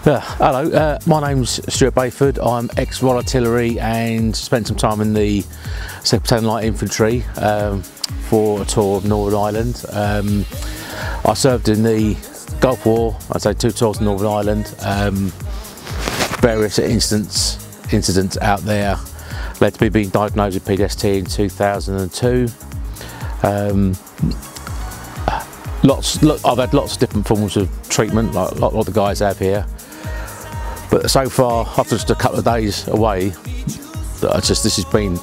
Hello, my name's Stuart Bayford. I'm ex-Royal Artillery and spent some time in the 2nd Battalion Light Infantry for a tour of Northern Ireland. I served in the Gulf War, I'd say 2 tours in Northern Ireland. Various incidents out there led to me being diagnosed with PTSD in 2002. I've had lots of different forms of treatment, like a lot of the guys have here. But so far, after just a couple of days away, this has been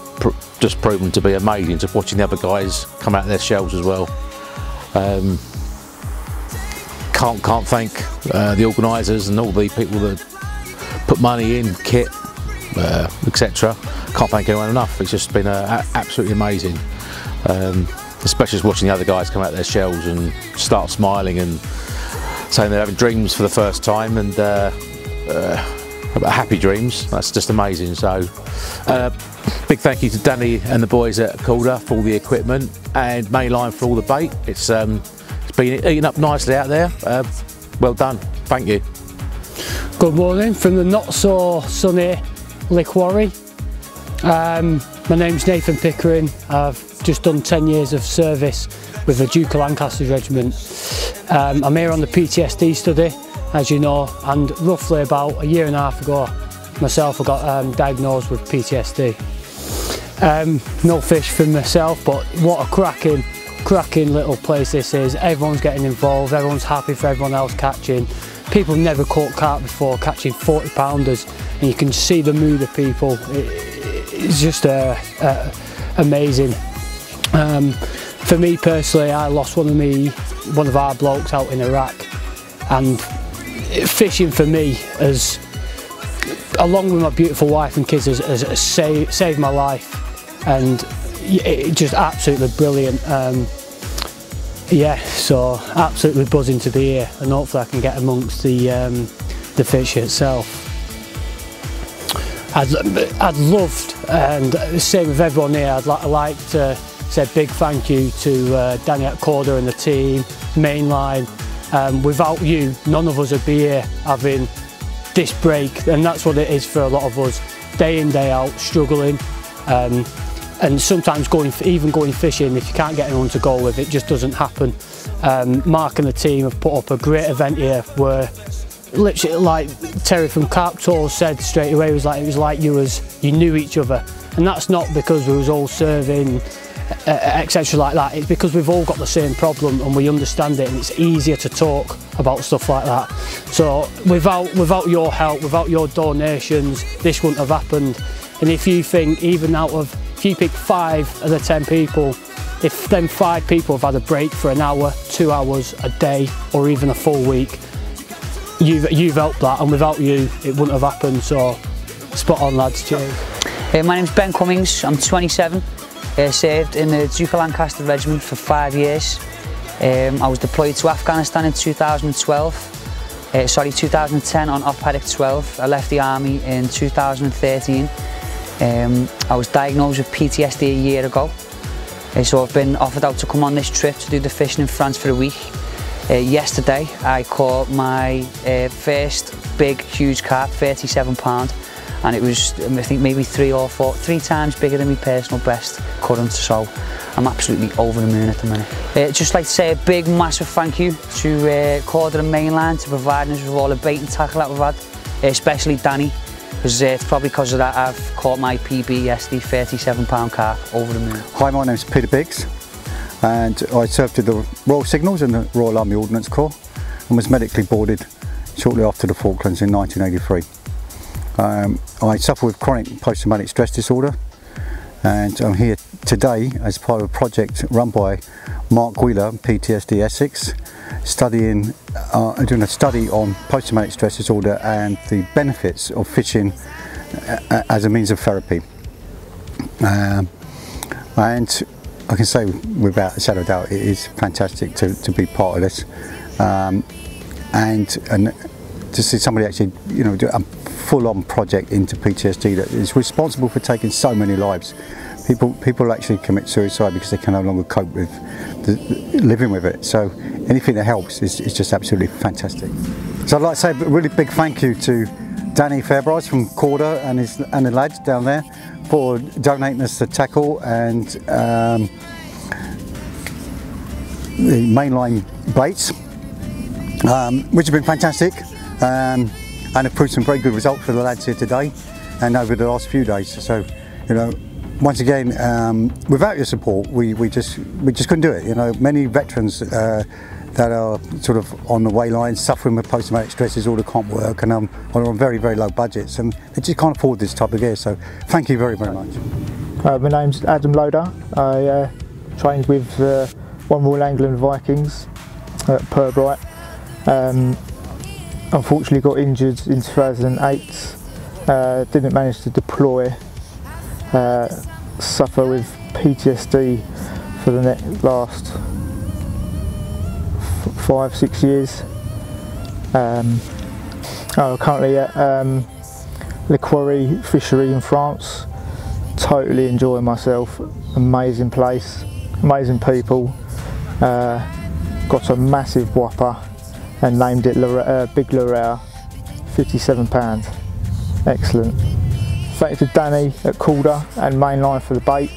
just proven to be amazing. Just watching the other guys come out of their shells as well. Can't thank the organisers and all the people that put money in, kit, etc. Can't thank anyone enough. It's just been absolutely amazing. Especially just watching the other guys come out of their shells and start smiling and saying they're having dreams for the first time, and happy dreams. That's just amazing. So big thank you to Danny and the boys at Korda for all the equipment, and Mainline for all the bait. It's been eaten up nicely out there. Well done, thank you. Good morning from the not so sunny Queroy. My name's Nathan Pickering. I've just done 10 years of service with the Duke of Lancaster Regiment. I'm here on the PTSD study, as you know, and roughly about a year and a half ago myself I got diagnosed with PTSD. No fish for myself, but what a cracking little place this is. Everyone's getting involved, everyone's happy for everyone else catching. People never caught carp before, catching 40-pounders, and you can see the mood of people. It's just amazing. For me personally, I lost one of our blokes out in Iraq, and fishing for me has, along with my beautiful wife and kids, has saved my life, and it's just absolutely brilliant. Yeah, so absolutely buzzing to be here, and hopefully I can get amongst the fish itself. I'd loved, and same with everyone here, I'd like to say a big thank you to Danny at Korda and the team, Mainline. Without you, none of us would be here having this break, and that's what it is for a lot of us, day in, day out, struggling. And sometimes even going fishing, if you can't get anyone to go with, it just doesn't happen. Mark and the team have put up a great event here where, literally, like Terry from Carp Tours said straight away, it was like you knew each other, and that's not because we was all serving, etc. like that. It's because we've all got the same problem and we understand it, and it's easier to talk about stuff like that. So without your help, without your donations, this wouldn't have happened. And if you think, if you pick 5 of the 10 people, if them 5 people have had a break for an hour, 2 hours, a day, or even a full week, you've helped that, and without you it wouldn't have happened. So spot on, lads. Cheers. My name's Cummings. I'm 27. Served in the Duke of Lancaster Regiment for 5 years. I was deployed to Afghanistan in 2010 on Operatic 12. I left the army in 2013. I was diagnosed with PTSD a year ago. So I've been offered out to come on this trip to do the fishing in France for a week. Yesterday I caught my first big huge carp, 37 pound, and it was, I think, maybe 3 times bigger than my personal best current, so I'm absolutely over the moon at the minute. Just like to say a big massive thank you to Korda and Mainline for providing us with all the bait and tackle that we've had, especially Danny, because it's probably because of that I've caught my PTSD 37 pound carp over the moon. Hi, my name's Peter Biggs, and I served with the Royal Signals in the Royal Army Ordnance Corps and was medically boarded shortly after the Falklands in 1983. I suffer with chronic post-traumatic stress disorder, and I'm here today as part of a project run by Mark Wheeler, PTSD Essex, doing a study on post-traumatic stress disorder and the benefits of fishing as a means of therapy. And I can say without a shadow of doubt, it is fantastic to be part of this, and to see somebody actually, do a full-on project into PTSD that is responsible for taking so many lives. People actually commit suicide because they can no longer cope with living with it. So anything that helps is just absolutely fantastic. So I'd like to say a really big thank you to Danny Fairbright from Korda and the lads down there for donating us the tackle and the mainline baits, which have been fantastic and have proved some very good results for the lads here today and over the last few days. So, you know, once again, without your support, we just couldn't do it. You know, many veterans that are sort of on the way line, suffering with post-traumatic stress, disorder, can't work, and are on very, very low budgets, and they just can't afford this type of gear. So, thank you very, very much. My name's Lauder. I trained with One Royal England Vikings at Pickering. Unfortunately, got injured in 2008. Didn't manage to deploy. Suffer with PTSD for the last 5-6 years. I'm currently at Le Queroy fishery in France. Totally enjoying myself. Amazing place, amazing people. Got a massive whopper and named it Big Loretta, £57. Excellent. Thank you to Danny at Korda and Mainline for the bait.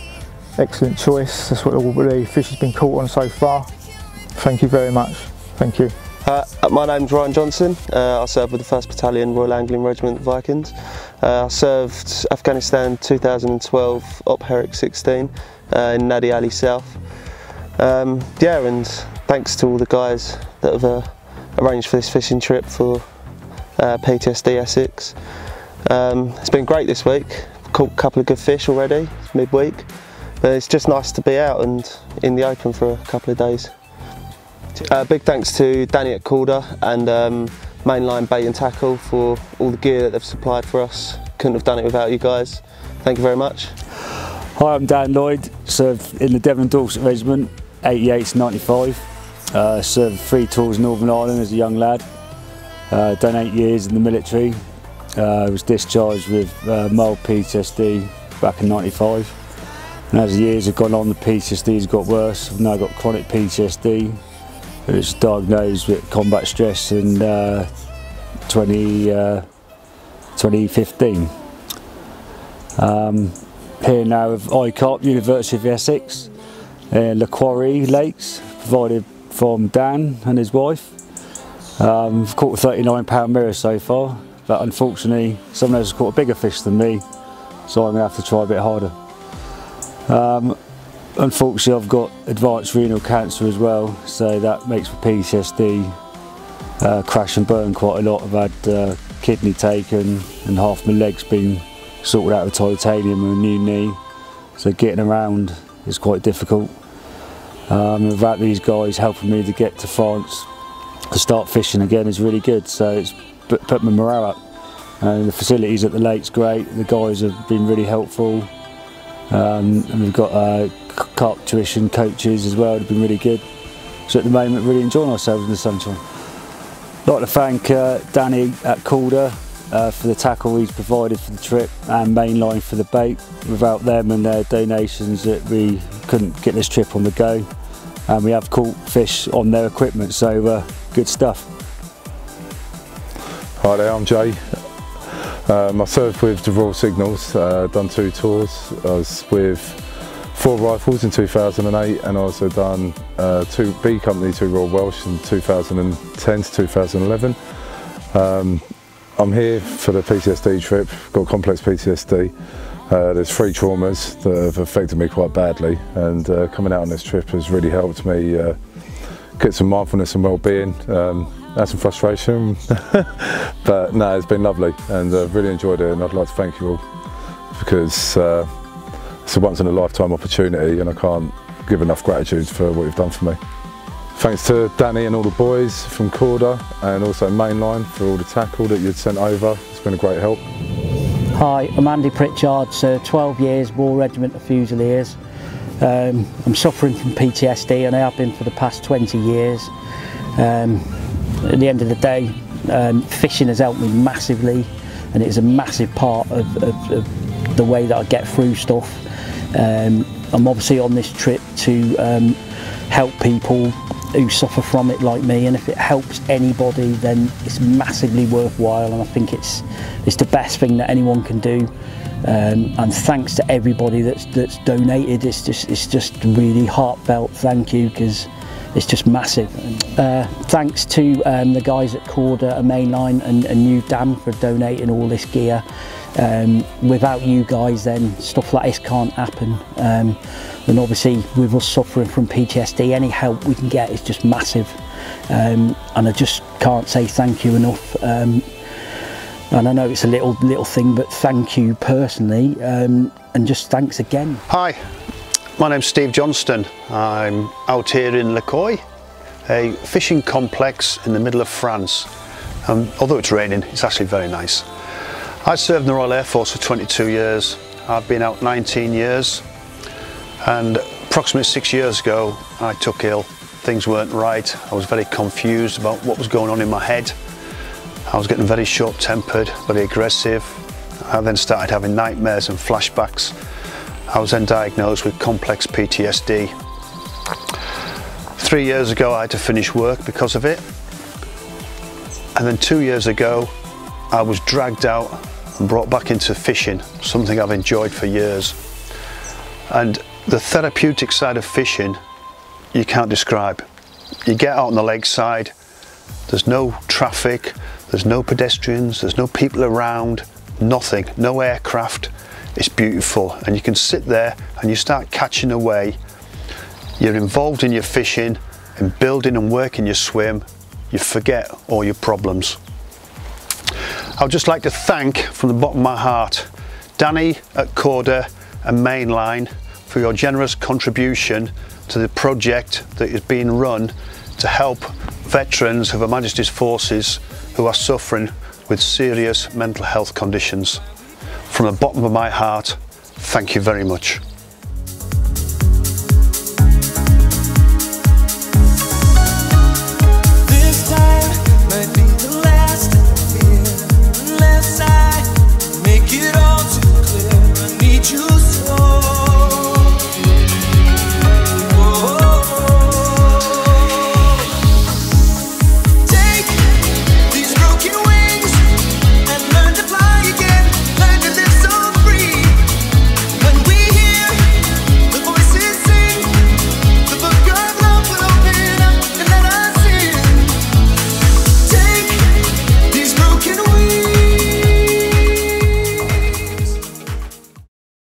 Excellent choice. That's what all the fish has been caught on so far. Thank you very much. Thank you. My name's Ryan Johnson. I served with the 1st Battalion Royal Angling Regiment Vikings. I served Afghanistan 2012, Op Herrick 16 in Nadi Ali South. Yeah, and thanks to all the guys that have arranged for this fishing trip for PTSD Essex. It's been great this week. Caught a couple of good fish already, midweek. But it's just nice to be out and in the open for a couple of days. Big thanks to Danny at Korda and Mainline Bait and Tackle for all the gear that they've supplied for us. Couldn't have done it without you guys. Thank you very much. Hi, I'm Dan Lloyd, served in the Devon Dorset Regiment, 88 to 95. Served 3 tours in Northern Ireland as a young lad. Done 8 years in the military. Was discharged with mild PTSD back in 95. And as the years have gone on, the PTSD has got worse. I've now got chronic PTSD. It was diagnosed with combat stress in 2015. Here now with iCARP, University of Essex, Le Queroy Lakes, provided from Dan and his wife. I've caught a £39 mirror so far, but unfortunately someone else has caught a bigger fish than me, so I'm going to have to try a bit harder. Unfortunately I've got advanced renal cancer as well, so that makes my PTSD crash and burn quite a lot. I've had kidney taken and half my leg's been sorted out with titanium and a new knee, so getting around is quite difficult. Without these guys helping me to get to France to start fishing again is really good, so it's put my morale up. And the facilities at the lake's great, the guys have been really helpful, and we've got carp tuition coaches as well, they've been really good. So at the moment really enjoying ourselves in the sunshine. I'd like to thank Danny at Korda for the tackle he's provided for the trip and Mainline for the bait. Without them and their donations that we couldn't get this trip on the go, and we have caught fish on their equipment, so good stuff. Hi there, I'm Jay. I served with the Royal Signals, done 2 tours. I was with 4 Rifles in 2008 and also done 2 B Company, 2 Royal Welsh in 2010 to 2011. I'm here for the PTSD trip, got complex PTSD. There's 3 traumas that have affected me quite badly, and coming out on this trip has really helped me get some mindfulness and well-being. Had some frustration, but no, it's been lovely and I've really enjoyed it, and I'd like to thank you all because it's a once in a lifetime opportunity and I can't give enough gratitude for what you've done for me. Thanks to Danny and all the boys from Korda and also Mainline for all the tackle that you'd sent over. It's been a great help. Hi, I'm Andy Pritchard, so 12 years, Royal Regiment of Fusiliers. I'm suffering from PTSD and I have been for the past 20 years. At the end of the day, fishing has helped me massively, and it's a massive part of the way that I get through stuff. I'm obviously on this trip to help people who suffer from it like me, and if it helps anybody, then it's massively worthwhile, and I think it's the best thing that anyone can do. And thanks to everybody that's donated. It's just really heartfelt thank you, because it's just massive. Thanks to the guys at Korda and Mainline and you, Dan, for donating all this gear. Without you guys, then stuff like this can't happen. And obviously, with us suffering from PTSD, any help we can get is just massive. And I just can't say thank you enough. And I know it's a little thing, but thank you personally, and just thanks again. Hi, my name's Steve Johnston. I'm out here in Queroy, a fishing complex in the middle of France. Although it's raining, it's actually very nice. I served in the Royal Air Force for 22 years. I've been out 19 years, and approximately 6 years ago I took ill. Things weren't right. I was very confused about what was going on in my head. I was getting very short-tempered, very aggressive. I then started having nightmares and flashbacks. I was then diagnosed with complex PTSD. 3 years ago I had to finish work because of it. And then 2 years ago I was dragged out and brought back into fishing, something I've enjoyed for years. And the therapeutic side of fishing, you can't describe. You get out on the lakeside, there's no traffic, there's no pedestrians, there's no people around, nothing, no aircraft. It's beautiful, and you can sit there and you start catching away. You're involved in your fishing and building and working your swim. You forget all your problems. I would just like to thank from the bottom of my heart Danny at Korda and Mainline for your generous contribution to the project that is being run to help veterans of Her Majesty's Forces who are suffering with serious mental health conditions. From the bottom of my heart, thank you very much.